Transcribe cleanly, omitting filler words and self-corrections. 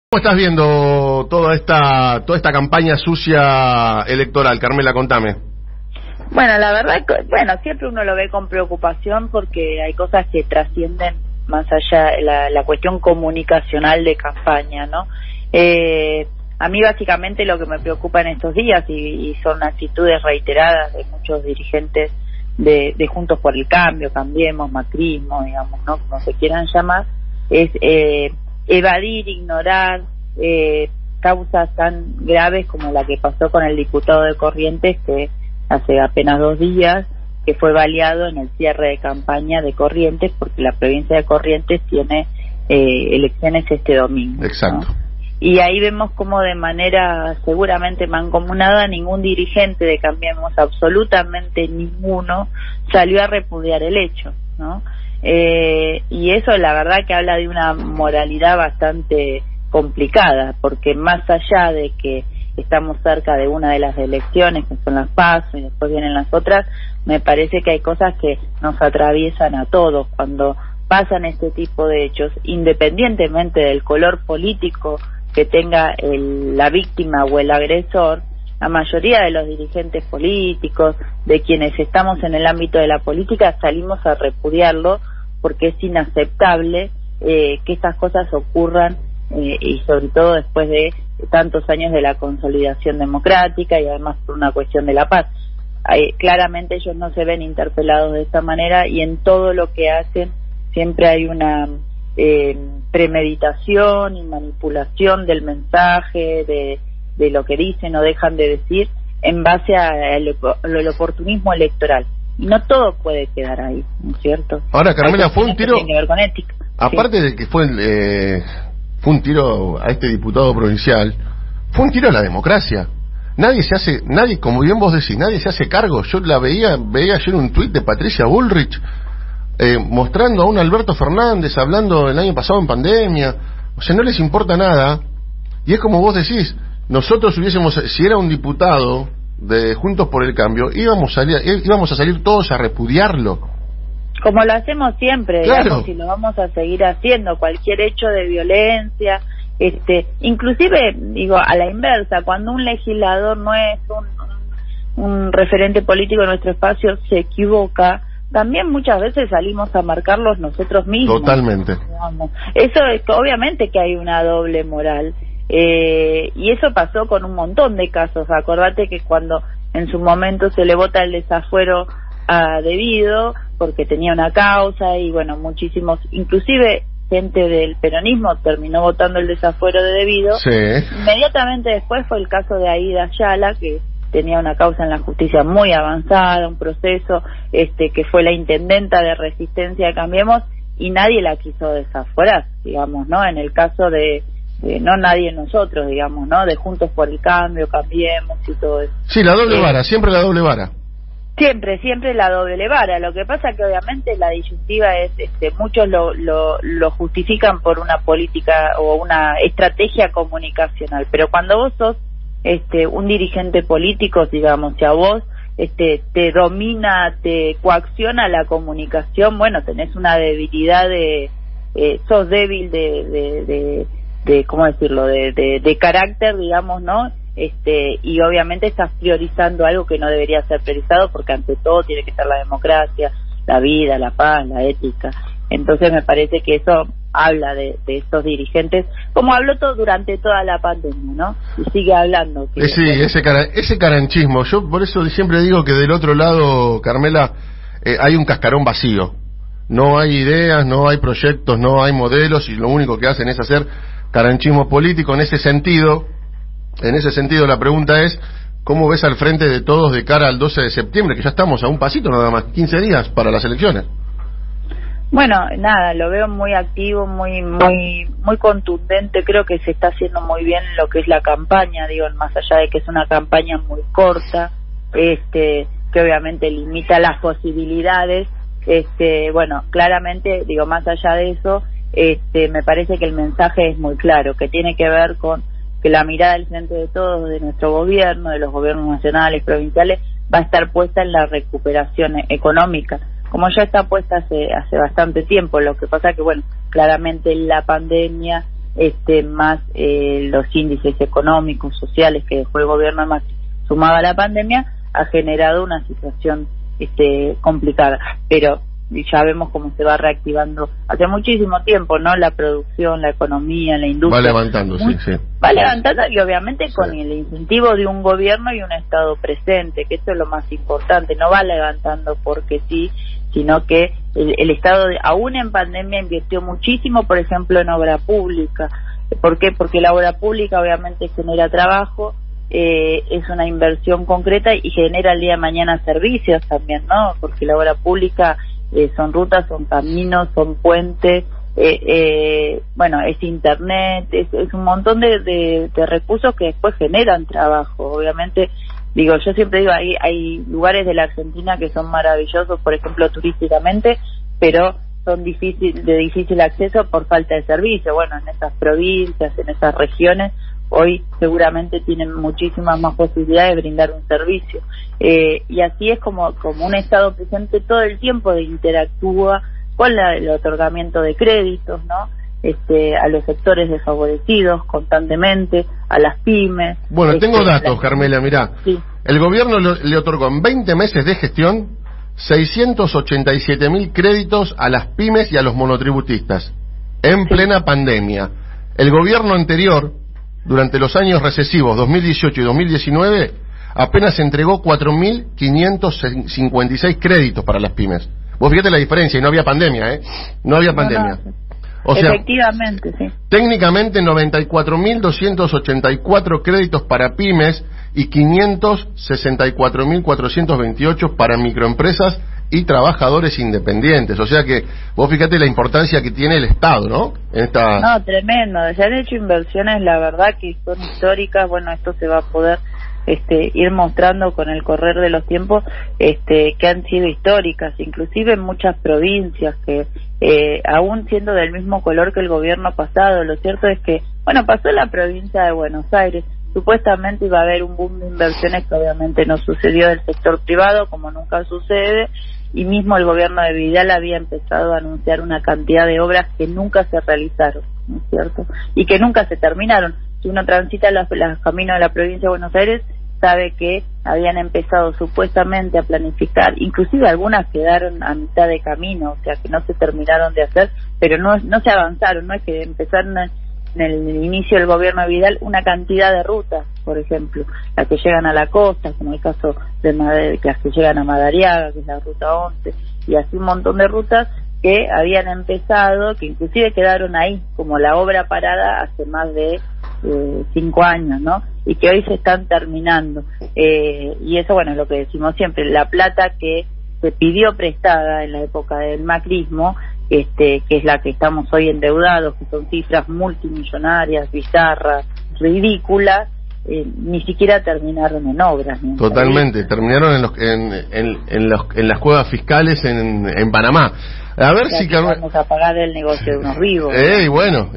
¿Cómo estás viendo toda esta campaña sucia electoral? Carmela, contame. Bueno, la verdad, siempre uno lo ve con preocupación porque hay cosas que trascienden más allá la cuestión comunicacional de campaña, ¿no? A mí básicamente lo que me preocupa en estos días y son actitudes reiteradas de muchos dirigentes de Juntos por el Cambio, Cambiemos, Macrismo, digamos, ¿no? Como se quieran llamar, es evadir, ignorar causas tan graves como la que pasó con el diputado de Corrientes, que hace apenas 2 días, que fue baleado en el cierre de campaña de Corrientes, porque la provincia de Corrientes tiene elecciones este domingo. Exacto. ¿No? Y ahí vemos como de manera seguramente mancomunada ningún dirigente de Cambiemos, absolutamente ninguno, salió a repudiar el hecho, ¿no? Y eso la verdad que habla de una moralidad bastante complicada, porque más allá de que estamos cerca de una de las elecciones, que son las PASO, y después vienen las otras, me parece que hay cosas que nos atraviesan a todos cuando pasan este tipo de hechos, independientemente del color político que tenga la víctima o el agresor. La mayoría de los dirigentes políticos, de quienes estamos en el ámbito de la política, salimos a repudiarlo porque es inaceptable que estas cosas ocurran y sobre todo después de tantos años de la consolidación democrática y además por una cuestión de la paz. Claramente ellos no se ven interpelados de esta manera y en todo lo que hacen siempre hay una premeditación y manipulación del mensaje, de lo que dicen o dejan de decir en base al oportunismo electoral. Y no todo puede quedar ahí, ¿no es cierto? Ahora, Carmela, fue un tiro... Tiene que ver con ética. Aparte de que fue un tiro a este diputado provincial, fue un tiro a la democracia. Nadie, como bien vos decís, nadie se hace cargo. Yo veía ayer un tuit de Patricia Bullrich mostrando a un Alberto Fernández hablando el año pasado en pandemia. O sea, no les importa nada. Y es como vos decís, nosotros si era un diputado de Juntos por el Cambio, íbamos a salir todos a repudiarlo. Como lo hacemos siempre, claro. Digamos, y lo vamos a seguir haciendo, cualquier hecho de violencia, inclusive, digo, a la inversa, cuando un legislador no es un referente político de nuestro espacio, se equivoca, también muchas veces salimos a marcarlos nosotros mismos. Totalmente. Digamos. Eso es obviamente que hay una doble moral. Y eso pasó con un montón de casos. Acordate que cuando en su momento se le vota el desafuero a Debido porque tenía una causa y bueno, muchísimos, inclusive gente del peronismo terminó votando el desafuero de Debido. Sí. Inmediatamente después fue el caso de Aida Ayala, que tenía una causa en la justicia muy avanzada, un proceso que fue la intendenta de Resistencia de Cambiemos y nadie la quiso desaforar, digamos, ¿no? En el caso de no nadie nosotros, digamos, ¿no? De Juntos por el Cambio, Cambiemos y todo eso. Sí, la doble vara, siempre la doble vara. Siempre la doble vara. Lo que pasa que obviamente la disyuntiva es, muchos lo justifican por una política o una estrategia comunicacional, pero cuando vos sos un dirigente político, digamos, si a vos te domina, te coacciona la comunicación, bueno, tenés una debilidad sos débil de ¿cómo decirlo? De carácter, digamos, ¿no? Y obviamente estás priorizando algo que no debería ser priorizado porque ante todo tiene que estar la democracia, la vida, la paz, la ética. Entonces me parece que eso habla de estos dirigentes, como habló durante toda la pandemia, ¿no? Y sigue hablando. Sí, ese caranchismo. Yo por eso siempre digo que del otro lado, Carmela, hay un cascarón vacío. No hay ideas, no hay proyectos, no hay modelos y lo único que hacen es hacer caranchismo político. En ese sentido la pregunta es, ¿cómo ves al frente de todos de cara al 12 de septiembre? Que ya estamos a un pasito nada más, 15 días para las elecciones. Bueno, nada, lo veo muy activo, muy contundente. Creo que se está haciendo muy bien lo que es la campaña, digo, más allá de que es una campaña muy corta, que obviamente limita las posibilidades. Bueno, claramente, digo, más allá de eso, me parece que el mensaje es muy claro, que tiene que ver con que la mirada del frente de todos, de nuestro gobierno, de los gobiernos nacionales, provinciales, va a estar puesta en la recuperación económica, como ya está puesta hace bastante tiempo. Lo que pasa que, bueno, claramente la pandemia más los índices económicos, sociales que dejó el gobierno de Macri, sumado a la pandemia, ha generado una situación complicada. Pero ya vemos cómo se va reactivando hace muchísimo tiempo, ¿no? La producción, la economía, la industria. Va levantando, sí. Va levantando, y obviamente con el incentivo de un gobierno y un Estado presente, que eso es lo más importante. No va levantando porque sí, sino que el Estado, aún en pandemia, invirtió muchísimo, por ejemplo, en obra pública. ¿Por qué? Porque la obra pública obviamente genera trabajo, es una inversión concreta y genera el día de mañana servicios también, ¿no? Porque la obra pública son rutas, son caminos, son puentes, bueno, es internet, es un montón de recursos que después generan trabajo. Obviamente, yo siempre digo, hay lugares de la Argentina que son maravillosos, por ejemplo, turísticamente, pero son de difícil acceso por falta de servicio. Bueno, en esas provincias, en esas regiones, hoy seguramente tienen muchísimas más posibilidades de brindar un servicio. Y así es como un Estado presente todo el tiempo interactúa con el otorgamiento de créditos, ¿no? A los sectores desfavorecidos constantemente, a las pymes. Bueno, tengo datos, Carmela, mirá. Sí. El gobierno le otorgó en 20 meses de gestión 687.000 créditos a las pymes y a los monotributistas, en plena pandemia. El gobierno anterior, durante los años recesivos 2018 y 2019, apenas entregó 4.556 créditos para las pymes. Vos fíjate la diferencia, y no había pandemia, No había pandemia. No. O sea, efectivamente, sí. Técnicamente 94.284 créditos para pymes y 564.428 para microempresas y trabajadores independientes. O sea que vos fíjate la importancia que tiene el Estado, ¿no? No, tremendo. Se han hecho inversiones, la verdad, que son históricas. Bueno, esto se va a poder ir mostrando con el correr de los tiempos, que han sido históricas, inclusive en muchas provincias que aún siendo del mismo color que el gobierno pasado. Lo cierto es que, bueno, pasó en la provincia de Buenos Aires, supuestamente iba a haber un boom de inversiones que obviamente no sucedió del sector privado, como nunca sucede, y mismo el gobierno de Vidal había empezado a anunciar una cantidad de obras que nunca se realizaron, ¿no es cierto? Y que nunca se terminaron. Si uno transita los caminos de la provincia de Buenos Aires, sabe que habían empezado supuestamente a planificar, inclusive algunas quedaron a mitad de camino, o sea que no se terminaron de hacer, pero no se avanzaron. No es que empezaron en el inicio del gobierno de Vidal una cantidad de rutas, por ejemplo, las que llegan a la costa, como el caso de las que llegan a Madariaga, que es la ruta 11, y así un montón de rutas que habían empezado, que inclusive quedaron ahí, como la obra parada hace más de 5 años, ¿no? Y que hoy se están terminando. Y eso, bueno, es lo que decimos siempre, la plata que se pidió prestada en la época del macrismo, que es la que estamos hoy endeudados, que son cifras multimillonarias, bizarras, ridículas, ni siquiera terminaron en obras, ¿no? Totalmente, terminaron en las cuevas fiscales en Panamá. A ver si vamos a pagar el negocio de unos vivos, bueno.